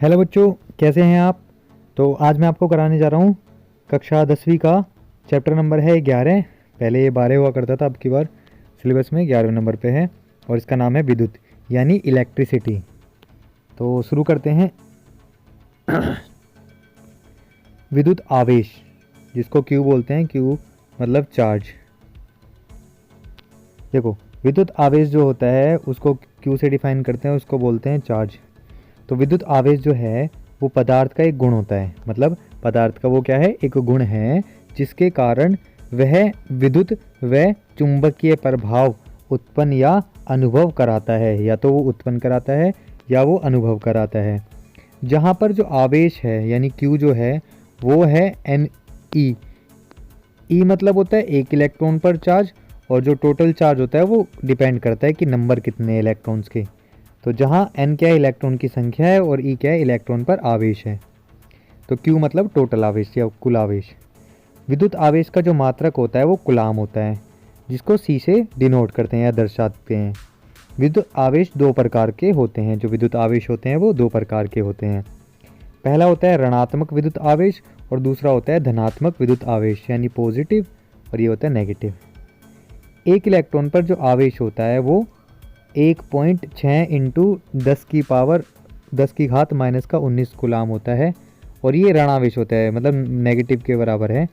Hello बच्चों, कैसे हैं आप। तो आज मैं आपको कराने जा रहा हूँ कक्षा 10वीं का चैप्टर नंबर है 11। पहले ये 12 हुआ करता था, अब की बार सिलेबस में 11वें नंबर पे है और इसका नाम है विद्युत यानी इलेक्ट्रिसिटी। तो शुरू करते हैं। विद्युत आवेश, जिसको क्यू बोलते हैं, क्यू मतलब चार्ज। देखो, विद्युत आवेश जो होता है उसको क्यू से डिफाइन करते हैं, उसको बोलते हैं चार्ज। तो विद्युत आवेश जो है वो पदार्थ का एक गुण होता है, मतलब पदार्थ का वो क्या है, एक गुण है जिसके कारण वह विद्युत व चुंबकीय प्रभाव उत्पन्न या अनुभव कराता है। या तो वो उत्पन्न कराता है या वो अनुभव कराता है। जहाँ पर जो आवेश है यानी क्यू जो है वो है एन ई। ई मतलब होता है एक इलेक्ट्रॉन पर चार्ज, और जो टोटल चार्ज होता है वो डिपेंड करता है कि नंबर कितने इलेक्ट्रॉन्स के। तो जहाँ n क्या है इलेक्ट्रॉन की संख्या है और E क्या है इलेक्ट्रॉन पर आवेश है। तो Q मतलब टोटल आवेश या कुल आवेश। विद्युत आवेश का जो मात्रक होता है वो कूलाम होता है, जिसको C से डिनोट करते हैं या दर्शाते हैं। विद्युत आवेश दो प्रकार के होते हैं। जो विद्युत आवेश होते हैं वो दो प्रकार के होते हैं। पहला होता है ऋणात्मक विद्युत आवेश और दूसरा होता है धनात्मक विद्युत आवेश यानी पॉजिटिव, और ये होता है नेगेटिव। एक इलेक्ट्रॉन पर जो आवेश होता है वो 1.6 इंटू 10 की घात -19 कूलाम होता है, और ये ऋणावेश होता है, मतलब नेगेटिव के बराबर है।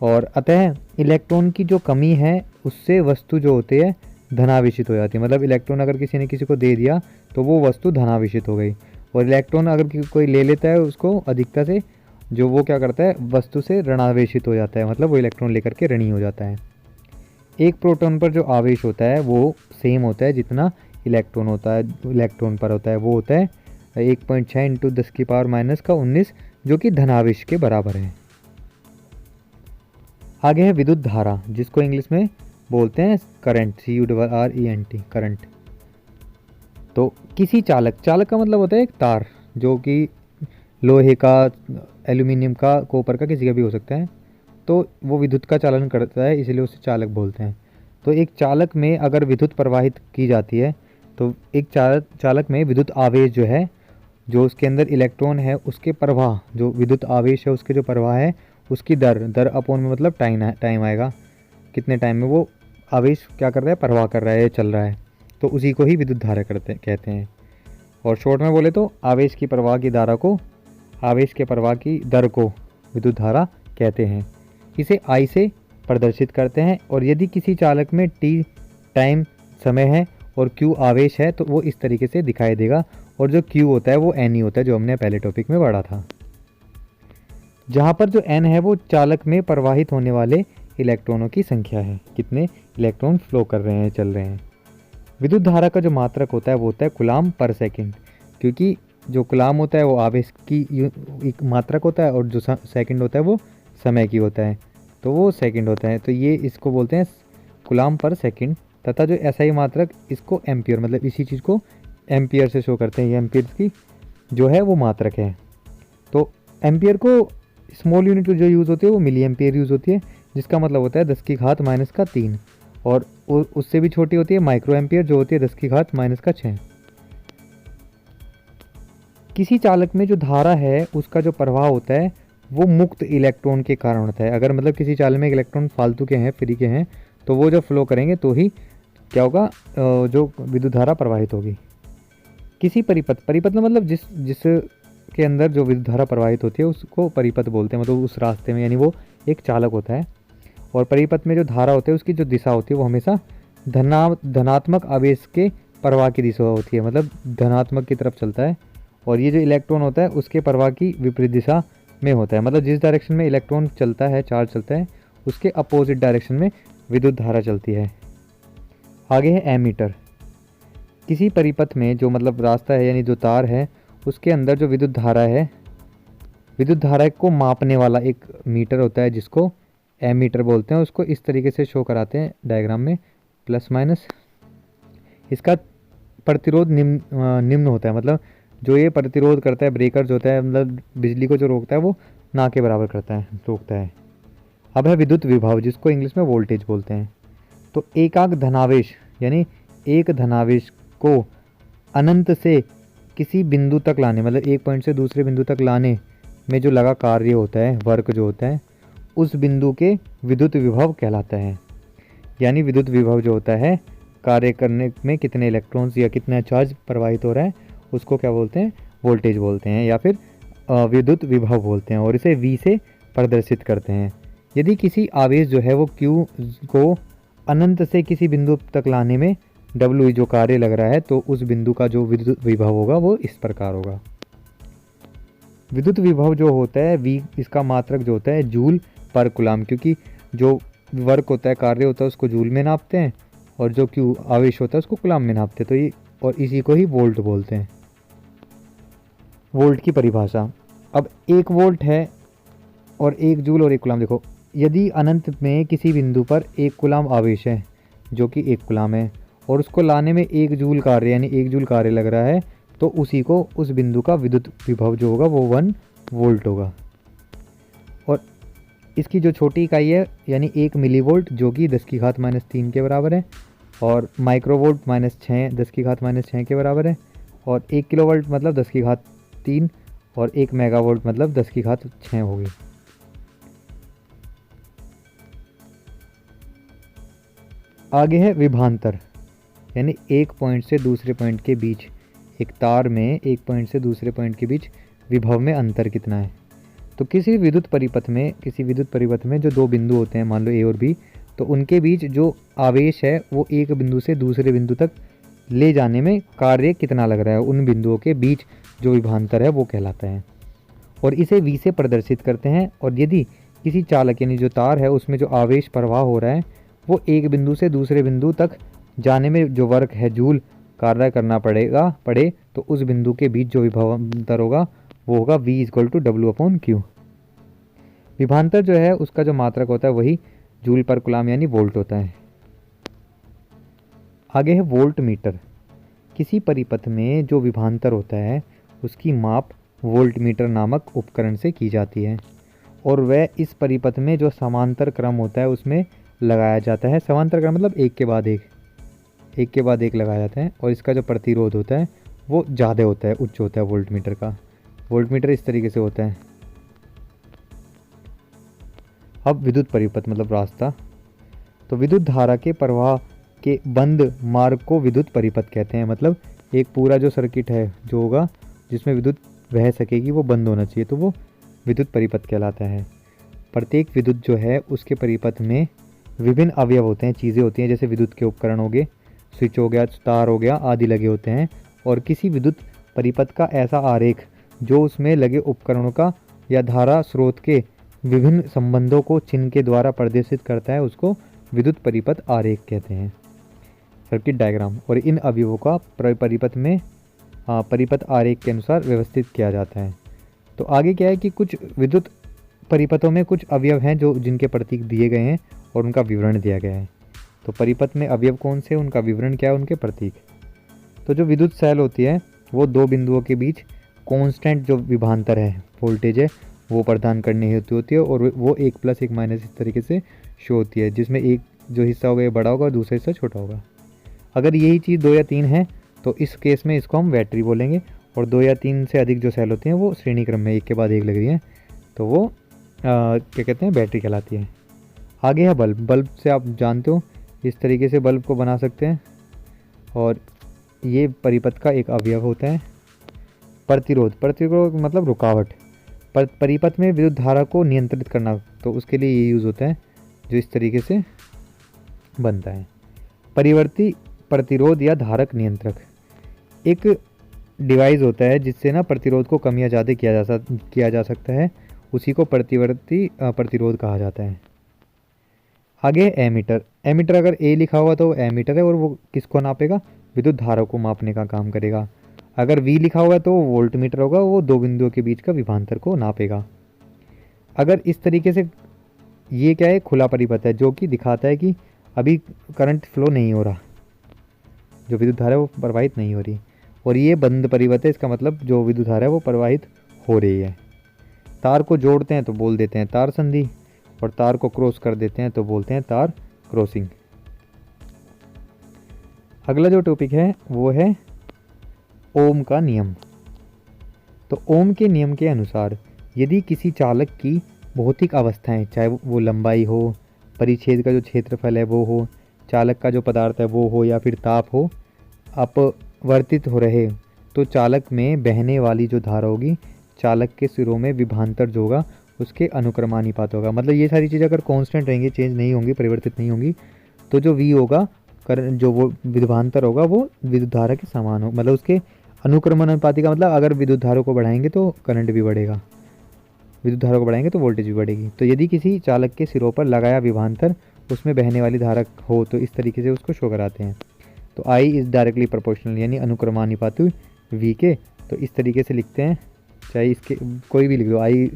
और अतः इलेक्ट्रॉन की जो कमी है उससे वस्तु जो होती है धनावेशित हो जाती है। मतलब इलेक्ट्रॉन अगर किसी ने किसी को दे दिया तो वो वस्तु धनावेशित हो गई, और इलेक्ट्रॉन अगर कोई ले लेता है उसको अधिकता से, जो वो क्या करता है वस्तु से ऋणावेशित हो जाता है, मतलब वो इलेक्ट्रॉन लेकर के ऋणी हो जाता है। एक प्रोटॉन पर जो आवेश होता है वो सेम होता है जितना इलेक्ट्रॉन पर होता है, वो होता है 1.6 इंटू 10 की पावर -19, जो कि धनावेश के बराबर है। आगे है विद्युत धारा, जिसको इंग्लिश में बोलते हैं करंट, CURRENT, करंट। तो किसी चालक का मतलब होता है एक तार, जो कि लोहे का, एल्यूमिनियम का, कॉपर का, किसी का भी हो सकता है। तो वो विद्युत का चालन करता है, इसलिए उसे चालक बोलते हैं। तो एक चालक में अगर विद्युत प्रवाहित की जाती है तो एक चालक में विद्युत आवेश जो है, जो उसके अंदर इलेक्ट्रॉन है उसके प्रवाह, जो विद्युत आवेश है उसके जो प्रवाह है उसकी दर अपॉन में, मतलब टाइम आएगा, कितने टाइम में वो आवेश क्या कर रहा है, प्रवाह कर रहा है, चल रहा है। तो उसी को ही विद्युत धारा कहते हैं। और शॉर्ट में बोले तो आवेश की प्रवाह की दर को विद्युत धारा कहते हैं। इसे I से प्रदर्शित करते हैं, और यदि किसी चालक में T टाइम समय है और Q आवेश है तो वो इस तरीके से दिखाई देगा, और जो Q होता है वो N होता है, जो हमने पहले टॉपिक में पढ़ा था। जहाँ पर जो N है वो चालक में प्रवाहित होने वाले इलेक्ट्रॉनों की संख्या है, कितने इलेक्ट्रॉन फ्लो कर रहे हैं, चल रहे हैं। विद्युत धारा का जो मात्रक होता है वो होता है कूलाम पर सेकेंड, क्योंकि जो कूलाम होता है वो आवेश की एक मात्रक होता है, और जो सेकंड होता है वो समय की होता है, तो वो सेकंड होता है। तो ये इसको बोलते हैं कूलाम पर सेकंड। तथा जो SI मात्रक, इसको एम्पियर, मतलब इसी चीज़ को एम्पियर से शो करते हैं। ये एम्पियर की जो है वो मात्रक है। तो एम्पियर को स्मॉल यूनिट जो यूज़ होती है वो मिली एम्पियर यूज़ होती है, जिसका मतलब होता है 10 की घात -3, और उससे भी छोटी होती है माइक्रो एम्पियर, जो होती है 10 की घात -6। किसी चालक में जो धारा है उसका जो प्रवाह होता है वो मुक्त इलेक्ट्रॉन के कारण होता है। अगर मतलब किसी चालक में इलेक्ट्रॉन फालतू के हैं, फ्री के हैं, तो वो जब फ्लो करेंगे तो ही क्या होगा, जो विद्युत धारा प्रवाहित होगी। किसी परिपथ मतलब जिस के अंदर जो विद्युत धारा प्रवाहित होती है उसको परिपथ बोलते हैं, मतलब उस रास्ते में, यानी वो एक चालक होता है। और परिपथ में जो धारा होती है उसकी जो दिशा होती है वो हमेशा धनात्मक आवेश के प्रवाह की दिशा होती है, मतलब धनात्मक की तरफ चलता है। और ये जो इलेक्ट्रॉन होता है उसके प्रवाह की विपरीत दिशा में होता है, मतलब जिस डायरेक्शन में इलेक्ट्रॉन चलता है, चार्ज चलता है, उसके अपोजिट डायरेक्शन में विद्युत धारा चलती है। आगे है एमीटर। किसी परिपथ में जो मतलब रास्ता है, यानी जो तार है, उसके अंदर जो विद्युत धारा को मापने वाला एक मीटर होता है, जिसको एमीटर बोलते हैं। उसको इस तरीके से शो कराते हैं डायग्राम में, प्लस माइनस। इसका प्रतिरोध निम्न होता है, मतलब जो ये प्रतिरोध करता है, ब्रेकर जो होता है, मतलब बिजली को जो रोकता है, वो ना के बराबर रोकता है। अब है विद्युत विभव, जिसको इंग्लिश में वोल्टेज बोलते हैं। तो एकाक धनावेश, यानी एक धनावेश को अनंत से किसी बिंदु तक लाने, मतलब एक पॉइंट से दूसरे बिंदु तक लाने में जो लगा कार्य होता है, वर्क जो होता है, उस बिंदु के विद्युत विभव कहलाता है। यानी विद्युत विभव जो होता है, कार्य करने में कितने इलेक्ट्रॉन्स या कितना चार्ज प्रवाहित हो रहा है, उसको क्या बोलते हैं, वोल्टेज बोलते हैं या फिर विद्युत विभव बोलते हैं, और इसे V से प्रदर्शित करते हैं। यदि किसी आवेश जो है वो Q को अनंत से किसी बिंदु तक लाने में W जो कार्य लग रहा है, तो उस बिंदु का जो विद्युत विभव होगा वो इस प्रकार होगा। विद्युत विभव जो होता है V, इसका मात्रक जो होता है जूल पर कूलम, क्योंकि जो वर्क होता है, कार्य होता है, उसको जूल में नापते हैं, और जो Q आवेश होता है उसको कूलम में नापते हैं। तो ये, और इसी को ही वोल्ट बोलते हैं। वोल्ट की परिभाषा, अब 1 वोल्ट है और 1 जूल और 1 कूलम। देखो, यदि अनंत में किसी बिंदु पर 1 कूलम आवेश है जो कि 1 कूलम है, और उसको लाने में 1 जूल कार्य यानी 1 जूल कार्य लग रहा है, तो उसी को, उस बिंदु का विद्युत विभव जो होगा वो 1 वोल्ट होगा। और इसकी जो छोटी इकाई है यानी 1 मिलीवोल्ट जो कि 10⁻³ के बराबर है, और माइक्रोवोल्ट -6 के बराबर है, और 1 किलोवोल्ट मतलब 10⁻³ और 1 मेगावोल्ट मतलब 10⁻6 होगी। आगे है विभवांतर, यानी एक पॉइंट से दूसरे पॉइंट के बीच, एक तार में एक पॉइंट से दूसरे पॉइंट के बीच विभव में अंतर कितना है। तो किसी विद्युत परिपथ में जो 2 बिंदु होते हैं, मान लो A और B, तो उनके बीच जो आवेश है वो एक बिंदु से दूसरे बिंदु तक ले जाने में कार्य कितना लग रहा है, उन बिंदुओं के बीच जो विभवांतर है वो कहलाता है, और इसे V से प्रदर्शित करते हैं। और यदि किसी चालक यानी जो तार है उसमें जो आवेश प्रवाह हो रहा है वो एक बिंदु से दूसरे बिंदु तक जाने में जो वर्क है जूल कार्य करना पड़े, तो उस बिंदु के बीच जो विभवांतर होगा वो होगा V = W/Q। विभवांतर जो है उसका जो मात्रक होता है वही जूल पर कूलम यानी वोल्ट होता है। आगे है वोल्ट मीटर। किसी परिपथ में जो विभवांतर होता है उसकी माप वोल्ट मीटर नामक उपकरण से की जाती है, और वह इस परिपथ में जो समांतर क्रम होता है उसमें लगाया जाता है। समांतर क्रम मतलब एक के बाद एक लगाया जाता है, और इसका जो प्रतिरोध होता है वो ज़्यादा होता है, उच्च होता है वोल्ट मीटर का। वोल्ट मीटर इस तरीके से होता है। अब विद्युत परिपथ मतलब रास्ता, तो विद्युत धारा के प्रवाह के बंद मार्ग को विद्युत परिपथ कहते हैं। मतलब एक पूरा जो सर्किट है जो होगा जिसमें विद्युत बह सकेगी वो बंद होना चाहिए, तो वो विद्युत परिपथ कहलाता है। प्रत्येक विद्युत जो है उसके परिपथ में विभिन्न अवयव होते हैं, चीज़ें होती हैं, जैसे विद्युत के उपकरण हो गए, स्विच हो गया, तार हो गया आदि लगे होते हैं। और किसी विद्युत परिपथ का ऐसा आरेख जो उसमें लगे उपकरणों का या धारा स्रोत के विभिन्न संबंधों को चिन्ह के द्वारा प्रदर्शित करता है उसको विद्युत परिपथ आरेख कहते हैं, सर्किट डायग्राम। और इन अवयवों का परिपथ में परिपथ आरेख के अनुसार व्यवस्थित किया जाता है। तो आगे क्या है कि कुछ विद्युत परिपथों में कुछ अवयव हैं जो जिनके प्रतीक दिए गए हैं और उनका विवरण दिया गया है। तो परिपथ में अवयव कौन से, उनका विवरण क्या है, उनके प्रतीक। तो जो विद्युत सेल होती है वो 2 बिंदुओं के बीच कांस्टेंट जो विभवांतर है, वोल्टेज है, वो प्रदान करनी होती है, और वो 1 + 1 - इस तरीके से शो होती है, जिसमें एक जो हिस्सा होगा ये बड़ा होगा और दूसरा हिस्सा छोटा होगा। अगर यही चीज़ 2 या 3 है तो इस केस में इसको हम बैटरी बोलेंगे, और 2 या 3 से अधिक जो सेल होती हैं वो श्रेणी क्रम में एक के बाद एक लग रही हैं, तो वो क्या कहते हैं, बैटरी कहलाती है। आगे है बल्ब। बल्ब से आप जानते हो इस तरीके से बल्ब को बना सकते हैं, और ये परिपथ का एक अवयव होता है। प्रतिरोध मतलब रुकावट। परिपथ में विद्युत धारा को नियंत्रित करना, तो उसके लिए ये यूज़ होता है जो इस तरीके से बनता है। परिवर्ती प्रतिरोध या धारक नियंत्रक एक डिवाइस होता है जिससे ना प्रतिरोध को कम या ज़्यादा किया जा सकता है, उसी को प्रतिवर्ती प्रतिरोध कहा जाता है। आगे एमीटर। एमीटर अगर ए लिखा हुआ तो एमीटर है, और वो किसको नापेगा, विद्युत धारा को मापने का काम करेगा। अगर वी लिखा हुआ है तो वोल्ट मीटर होगा, वो 2 बिंदुओं के बीच का विभवांतर को नापेगा। अगर इस तरीके से, ये क्या है, खुला परिपथ है जो कि दिखाता है कि अभी करंट फ्लो नहीं हो रहा, जो विद्युत धारा है वो प्रवाहित नहीं हो रही। और ये बंद परिपथ है, इसका मतलब जो विद्युत धारा है वो प्रवाहित हो रही है। तार को जोड़ते हैं तो बोल देते हैं तार संधि, और तार को क्रॉस कर देते हैं तो बोलते हैं तार क्रॉसिंग। अगला जो टॉपिक है वो है ओम का नियम। तो ओम के नियम के अनुसार यदि किसी चालक की भौतिक अवस्थाएं, चाहे वो लंबाई हो, परिच्छेद का जो क्षेत्रफल है वो हो, चालक का जो पदार्थ है वो हो, या फिर ताप हो, अपवर्तित हो रहे, तो चालक में बहने वाली जो धारा होगी चालक के सिरों में विभवांतर जो होगा उसके अनुक्रमानुपात होगा। मतलब ये सारी चीज़ें अगर कांस्टेंट रहेंगी, चेंज नहीं होंगी, परिवर्तित नहीं होंगी, तो जो V होगा, करंट जो वो विभवांतर होगा वो विद्युत धारा के समान हो, मतलब उसके अनुक्रमानुपाती का मतलब अगर विद्युत धारा को बढ़ाएंगे तो करंट भी बढ़ेगा, विद्युत धारा को बढ़ाएंगे तो वोल्टेज भी बढ़ेगी। तो यदि किसी चालक के सिरों पर लगाया विभवांतर उसमें बहने वाली धारा हो तो इस तरीके से उसको शो कराते हैं। तो I इज़ डायरेक्टली प्रोपोर्शनल, यानी अनुक्रमानुपाती V के। तो इस तरीके से लिखते हैं, चाहे इसके कोई भी लिख दो, I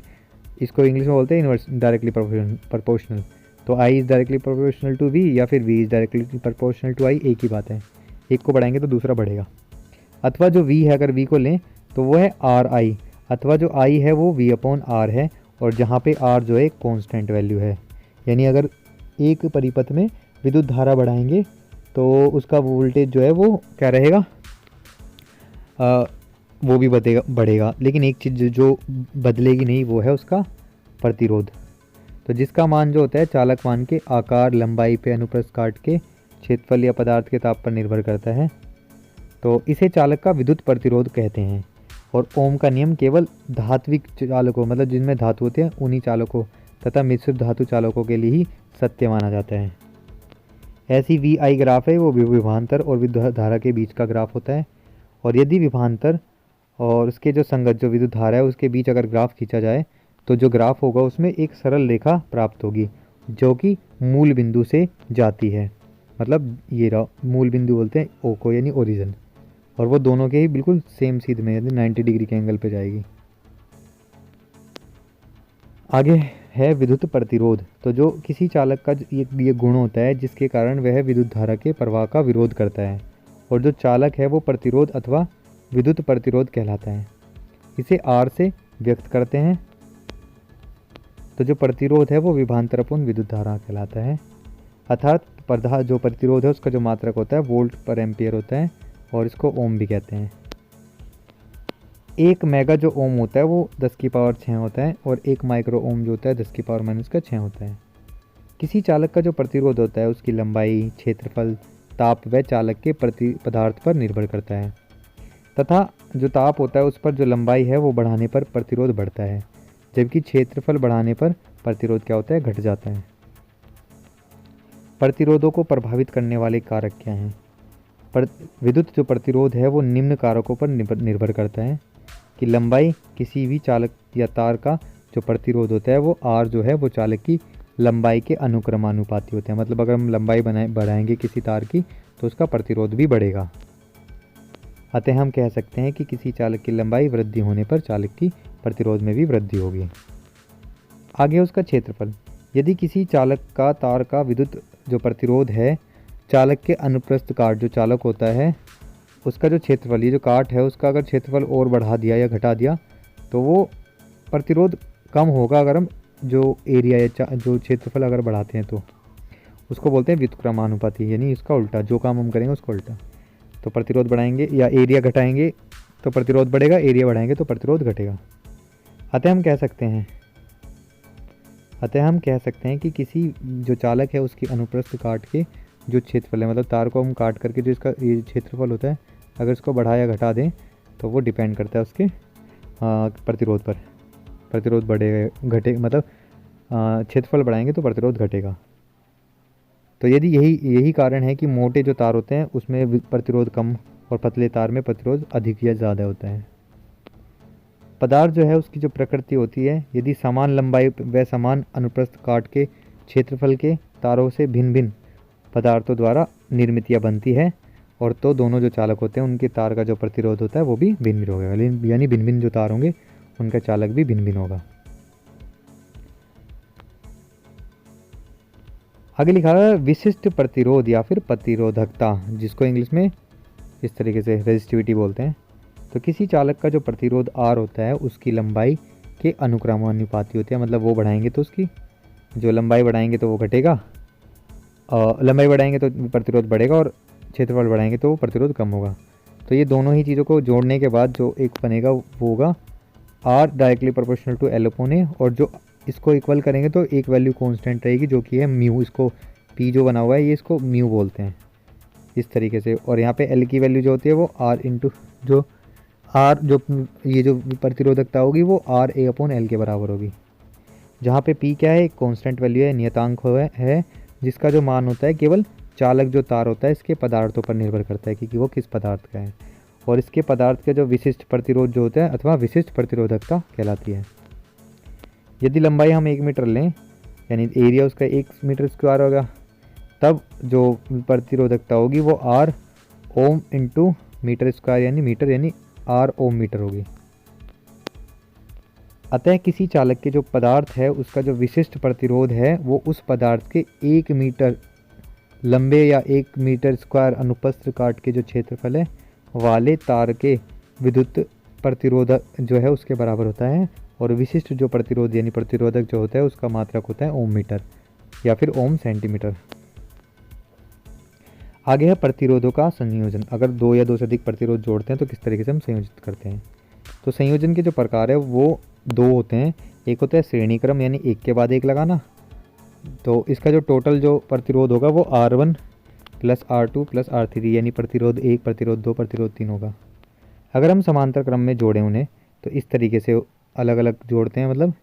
इसको इंग्लिश में बोलते हैं इनवर्स डायरेक्टली प्रोपोर्शनल। तो I is directly proportional to V या फिर V is directly proportional to I, एक ही बात है, एक को बढ़ाएंगे तो दूसरा बढ़ेगा। अथवा जो V है, अगर V को लें तो वो है RI, अथवा जो I है वो V/R है, और जहाँ पे R जो है कांस्टेंट वैल्यू है। यानी अगर एक परिपथ में विद्युत धारा बढ़ाएंगे तो उसका वोल्टेज जो है वो क्या रहेगा, वो भी बढ़ेगा, लेकिन एक चीज़ जो बदलेगी नहीं वो है उसका प्रतिरोध। तो जिसका मान जो होता है चालक मान के आकार, लंबाई पे अनुप्रस्थ काट के क्षेत्रफल या पदार्थ के ताप पर निर्भर करता है। तो इसे चालक का विद्युत प्रतिरोध कहते हैं। और ओम का नियम केवल धात्विक चालकों, मतलब जिनमें धातु होते हैं उन्हीं चालकों तथा मिश्रित धातु चालकों के लिए ही सत्य माना जाता है। ऐसी VI ग्राफ है वो विभवांतर और विद्युत धारा के बीच का ग्राफ होता है। और यदि विभवांतर और उसके जो संगत जो विद्युत धारा है उसके बीच अगर ग्राफ खींचा जाए तो जो ग्राफ होगा उसमें एक सरल रेखा प्राप्त होगी जो कि मूल बिंदु से जाती है। मतलब ये रहा मूल बिंदु बोलते हैं O को, यानी ओरिजिन, और वो दोनों के ही बिल्कुल सेम सीध में, यानी 90 डिग्री के एंगल पे जाएगी। आगे है विद्युत प्रतिरोध। तो जो किसी चालक का ये गुण होता है जिसके कारण वह विद्युत धारा के प्रवाह का विरोध करता है, और जो चालक है वो प्रतिरोध अथवा विद्युत प्रतिरोध कहलाता है। इसे R से व्यक्त करते हैं। तो जो प्रतिरोध है वो विभवांतर अपन विद्युत धारा कहलाता है, अर्थात जो प्रतिरोध है उसका जो मात्रक होता है वोल्ट पर एम्पियर होता है, और इसको ओम भी कहते हैं। 1 मेगा जो ओम होता है वो 10 की पावर 6 होता है, और 1 माइक्रो ओम जो होता है 10 की पावर -6 होता है। किसी चालक का जो प्रतिरोध होता है उसकी लंबाई, क्षेत्रफल, ताप व चालक के पदार्थ पर निर्भर करता है, तथा जो ताप होता है उस पर जो लंबाई है वो बढ़ाने पर प्रतिरोध बढ़ता है, जबकि क्षेत्रफल बढ़ाने पर प्रतिरोध क्या होता है, घट जाता है। प्रतिरोधों को प्रभावित करने वाले कारक क्या हैं? विद्युत जो प्रतिरोध है वो निम्न कारकों पर निर्भर करता है कि लंबाई, किसी भी चालक या तार का जो प्रतिरोध होता है वो R जो है वो चालक की लंबाई के अनुक्रमानुपाती होते हैं। मतलब अगर हम लंबाई बढ़ाएंगे किसी तार की तो उसका प्रतिरोध भी बढ़ेगा। अतः हम कह सकते हैं कि किसी चालक की लंबाई वृद्धि होने पर चालक की प्रतिरोध में भी वृद्धि होगी। आगे उसका क्षेत्रफल। यदि किसी चालक का तार का विद्युत जो प्रतिरोध है चालक के अनुप्रस्थ काट जो चालक होता है उसका जो क्षेत्रफल, ये जो काट है उसका अगर क्षेत्रफल और बढ़ा दिया या घटा दिया तो वो प्रतिरोध कम होगा। अगर हम जो एरिया या जो क्षेत्रफल अगर बढ़ाते हैं तो उसको बोलते हैं व्युत्क्रमानुपाती, यानी इसका उल्टा, जो काम हम करेंगे उसका उल्टा। तो प्रतिरोध बढ़ाएंगे या एरिया घटाएंगे तो प्रतिरोध बढ़ेगा, एरिया बढ़ाएंगे तो प्रतिरोध घटेगा। अतः हम कह सकते हैं कि किसी जो चालक है उसकी अनुप्रस्थ काट के जो क्षेत्रफल है, मतलब तार को हम काट करके जो इसका ये क्षेत्रफल होता है अगर इसको बढ़ा या घटा दें तो वो डिपेंड करता है उसके प्रतिरोध पर। प्रतिरोध बढ़ेगा, घटे, मतलब क्षेत्रफल बढ़ाएंगे तो प्रतिरोध घटेगा। तो यदि यही कारण है कि मोटे जो तार होते हैं उसमें प्रतिरोध कम और पतले तार में प्रतिरोध अधिक या ज़्यादा होता है। पदार्थ जो है उसकी जो प्रकृति होती है, यदि समान लंबाई व समान अनुप्रस्थ काट के क्षेत्रफल के तारों से भिन्न भिन्न पदार्थों द्वारा निर्मितियाँ बनती है, और तो दोनों जो चालक होते हैं उनके तार का जो प्रतिरोध होता है वो भी भिन्न भिन्न होगा, यानी भिन्न भिन्न जो तार होंगे उनका चालक भी भिन्न भिन्न होगा। आगे लिखा है विशिष्ट प्रतिरोध या फिर प्रतिरोधकता, जिसको इंग्लिश में इस तरीके से रेजिस्टिविटी बोलते हैं। तो किसी चालक का जो प्रतिरोध R होता है उसकी लंबाई के अनुक्रमानुपाती होती है। मतलब वो बढ़ाएंगे तो उसकी जो लंबाई बढ़ाएंगे तो वो घटेगा, लंबाई बढ़ाएंगे तो प्रतिरोध बढ़ेगा, और क्षेत्रफल बढ़ाएंगे तो वो प्रतिरोध कम होगा। तो ये दोनों ही चीज़ों को जोड़ने के बाद जो एक बनेगा वो होगा R directly proportional to L upon A, और जो इसको इक्वल करेंगे तो एक वैल्यू कांस्टेंट रहेगी जो कि है म्यू। इसको पी जो बना हुआ है ये इसको म्यू बोलते हैं इस तरीके से। और यहाँ पे एल की वैल्यू जो होती है वो आर इंटू जो आर जो ये जो प्रतिरोधकता होगी वो आर ए अपॉन एल के बराबर होगी, जहाँ पे पी क्या है, एक कांस्टेंट वैल्यू है, नियतांक है जिसका जो मान होता है केवल चालक जो तार होता है इसके पदार्थों पर निर्भर करता है कि वो किस पदार्थ का है, और इसके पदार्थ के जो विशिष्ट प्रतिरोध जो होता है अथवा विशिष्ट प्रतिरोधकता कहलाती है। यदि लंबाई हम 1 मीटर लें यानी एरिया उसका 1 मीटर स्क्वायर होगा, तब जो प्रतिरोधकता होगी वो R ohm into metre square यानी मीटर यानी आर ओम मीटर होगी। अतः किसी चालक के जो पदार्थ है उसका जो विशिष्ट प्रतिरोध है वो उस पदार्थ के 1 मीटर लंबे या 1 मीटर स्क्वायर अनुप्रस्थ काट के जो क्षेत्रफल है वाले तार के विद्युत प्रतिरोधक जो है उसके बराबर होता है, और विशिष्ट जो प्रतिरोध यानी प्रतिरोधक जो होता है उसका मात्रक होता है ओम मीटर या फिर ओम सेंटीमीटर। आगे है प्रतिरोधों का संयोजन। अगर 2 या 2 से अधिक प्रतिरोध जोड़ते हैं तो किस तरीके से हम संयोजित करते हैं। तो संयोजन के जो प्रकार है वो 2 होते हैं। एक होता है श्रेणी क्रम यानी एक के बाद एक लगाना, तो इसका जो टोटल जो प्रतिरोध होगा वो R1 plus R2 plus R3 यानी प्रतिरोध 1 प्रतिरोध 2 प्रतिरोध 3 होगा। अगर हम समांतर क्रम में जोड़ें उन्हें तो इस तरीके से अलग अलग जोड़ते हैं मतलब,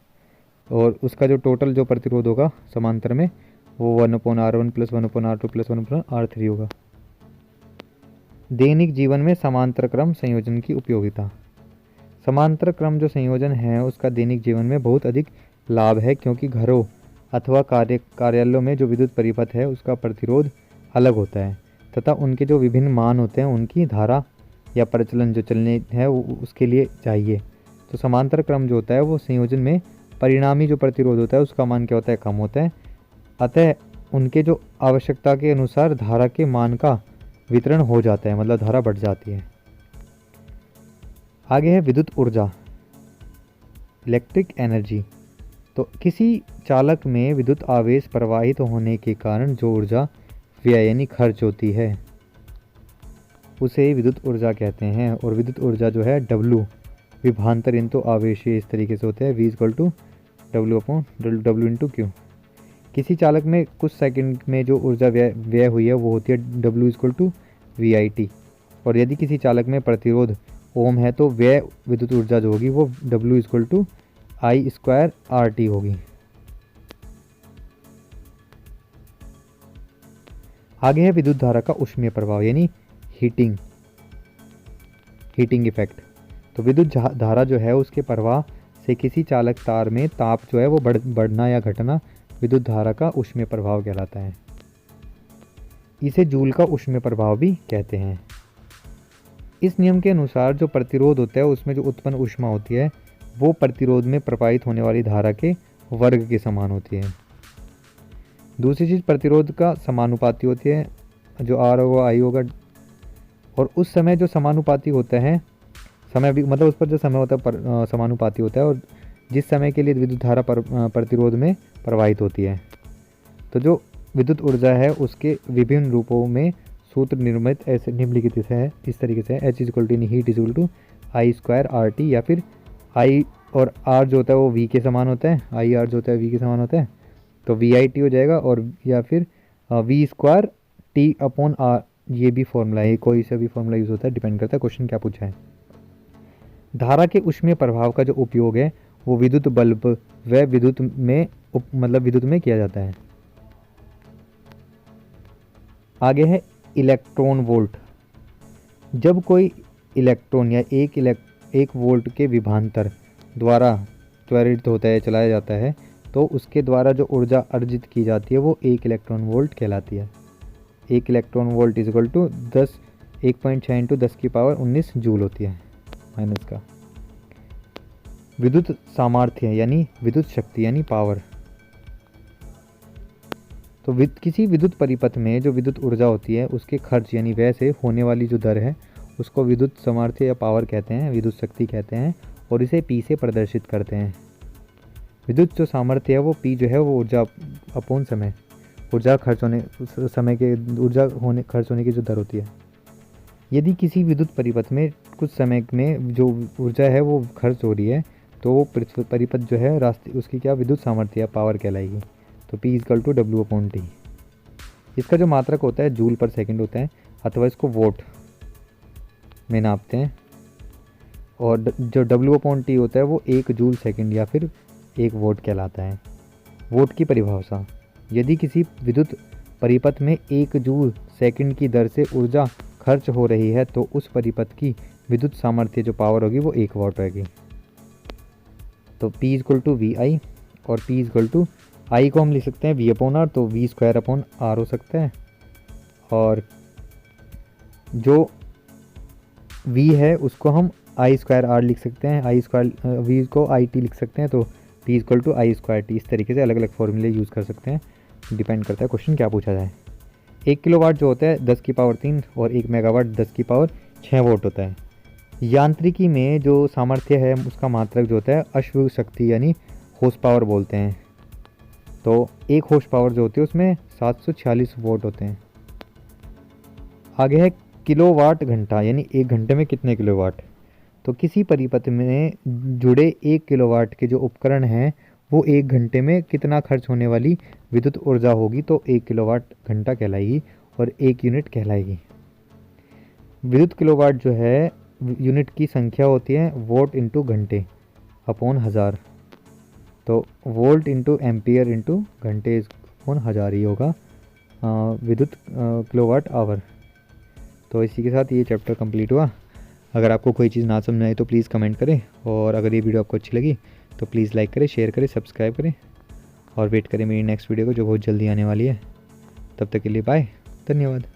और उसका जो टोटल जो प्रतिरोध होगा समांतर में वो 1/R1 plus 1/R2 plus 1/R3 होगा। दैनिक जीवन में समांतर क्रम संयोजन की उपयोगिता। समांतर क्रम जो संयोजन है उसका दैनिक जीवन में बहुत अधिक लाभ है, क्योंकि घरों अथवा कार्यालयों में जो विद्युत परिपथ है उसका प्रतिरोध अलग होता है तथा उनके जो विभिन्न मान होते हैं उनकी धारा या प्रचलन जो चलने है उसके लिए चाहिए। तो समांतर क्रम जो होता है वो संयोजन में परिणामी जो प्रतिरोध होता है उसका मान क्या होता है, कम होता है। अतः उनके जो आवश्यकता के अनुसार धारा के मान का वितरण हो जाता है, मतलब धारा बढ़ जाती है। आगे है विद्युत ऊर्जा, इलेक्ट्रिक एनर्जी। तो किसी चालक में विद्युत आवेश प्रवाहित होने के कारण जो ऊर्जा व्यय यानी खर्च होती है उसे विद्युत ऊर्जा कहते हैं। और विद्युत ऊर्जा जो है W विभवांतर इंटू आवेश इस तरीके से होता है, V = W इंटू Q। किसी चालक में कुछ सेकंड में जो ऊर्जा व्यय हुई है वो होती है W = VIT। और यदि किसी चालक में प्रतिरोध ओम है तो व्यय विद्युत ऊर्जा जो होगी वो W = I² RT होगी। आगे है विद्युत धारा का ऊष्मीय प्रभाव यानी हीटिंग इफेक्ट। तो विद्युत धारा जो है उसके प्रवाह से किसी चालक तार में ताप जो है वो बढ़ना या घटना विद्युत धारा का ऊष्मीय प्रभाव कहलाता है। इसे जूल का ऊष्मीय प्रभाव भी कहते हैं। इस नियम के अनुसार जो प्रतिरोध होता है उसमें जो उत्पन्न ऊष्मा होती है वो प्रतिरोध में प्रवाहित होने वाली धारा के वर्ग के समान होती है। दूसरी चीज़ प्रतिरोध का समानुपाती होती है, जो R होगा I होगा, और उस समय जो समानुपाती होता है समय भी मतलब उस पर जो समय होता है समानुपाती होता है, और जिस समय के लिए विद्युत धारा प्रतिरोध में प्रवाहित होती है। तो जो विद्युत ऊर्जा है उसके विभिन्न रूपों में सूत्र निर्मित ऐसे निम्नलिखित है इस तरीके से, H = हीट = I² RT, या फिर I और R जो होता है वो V के समान होता है, IR जो होता है V के समान होता है, तो VIT हो जाएगा, और या फिर V² T/R। ये भी फॉर्मूला है, कोई सा भी फॉर्मूला यूज़ होता है, डिपेंड करता है क्वेश्चन क्या पूछा है। धारा के ऊष्मीय प्रभाव का जो उपयोग है वो विद्युत बल्ब व विद्युत में किया जाता है। आगे है इलेक्ट्रॉन वोल्ट। जब कोई इलेक्ट्रॉन या एक वोल्ट के विभवांतर द्वारा त्वरित होता है चलाया जाता है तो उसके द्वारा जो ऊर्जा अर्जित की जाती है वो 1 इलेक्ट्रॉन वोल्ट कहलाती है। 1 इलेक्ट्रॉन वोल्ट = 1.6 × 10⁻19 जूल होती है माइनस का। विद्युत सामर्थ्य यानी विद्युत शक्ति यानी पावर। तो किसी विद्युत परिपथ में जो विद्युत ऊर्जा होती है उसके खर्च यानी व्यय से होने वाली जो दर है उसको विद्युत सामर्थ्य या पावर कहते हैं, विद्युत शक्ति कहते हैं, और इसे P से प्रदर्शित करते हैं। विद्युत जो सामर्थ्य है वो P जो है वो ऊर्जा अपॉन समय, ऊर्जा खर्च होने की जो दर होती है। यदि किसी विद्युत परिपथ में कुछ समय में जो ऊर्जा है वो खर्च हो रही है तो वो परिपथ जो है रास्ते उसकी क्या विद्युत सामर्थ्य या पावर कहलाएगी। तो P इजकल टू W/T। इसका जो मात्रक होता है जूल पर सेकंड होता है, अथवा इसको वोट में नापते हैं। और जो W/T होता है वो 1 जूल सेकंड या फिर 1 वोट कहलाता है। वोट की परिभाषा, यदि किसी विद्युत परिपथ में 1 जूल सेकंड की दर से ऊर्जा खर्च हो रही है तो उस परिपथ की विद्युत सामर्थ्य जो पावर होगी वो 1 वाट होगी। तो P इजकल टू VI, और P इजकल टू I को हम लिख सकते हैं V/R, तो V²/R हो सकता है। और जो V है उसको हम I²R लिख सकते हैं, V को IT लिख सकते हैं। तो P इजकल टू I²T। इस तरीके से अलग अलग फॉर्मूले यूज़ कर सकते हैं, डिपेंड करता है क्वेश्चन क्या पूछा जाए। 1 किलोवाट जो होता है 10⁻³ और 1 मेगावाट 10⁻6 वोट होता है। यांत्रिकी में जो सामर्थ्य है उसका मात्रक जो होता है अश्व शक्ति यानी हॉर्स पावर बोलते हैं। तो 1 हॉर्स पावर जो होती है उसमें 746 वोट होते हैं। आगे है किलोवाट घंटा, यानी 1 घंटे में कितने किलोवाट। तो किसी परिपथ में जुड़े 1 किलोवाट के जो उपकरण हैं वो 1 घंटे में कितना खर्च होने वाली विद्युत ऊर्जा होगी, तो 1 किलोवाट घंटा कहलाएगी और 1 यूनिट कहलाएगी। विद्युत किलोवाट जो है यूनिट की संख्या होती है वोट इंटू घंटे अपॉन 1000। तो वोल्ट इंटू एम्पियर इंटू घंटे अपॉन 1000 ही होगा विद्युत किलोवाट आवर। तो इसी के साथ ये चैप्टर कंप्लीट हुआ। अगर आपको कोई चीज़ ना समझ आए तो प्लीज़ कमेंट करें, और अगर ये वीडियो आपको अच्छी लगी तो प्लीज़ लाइक करें, शेयर करें, सब्सक्राइब करें, और वेट करें मेरी नेक्स्ट वीडियो को जो बहुत जल्दी आने वाली है। तब तक के लिए बाय, धन्यवाद।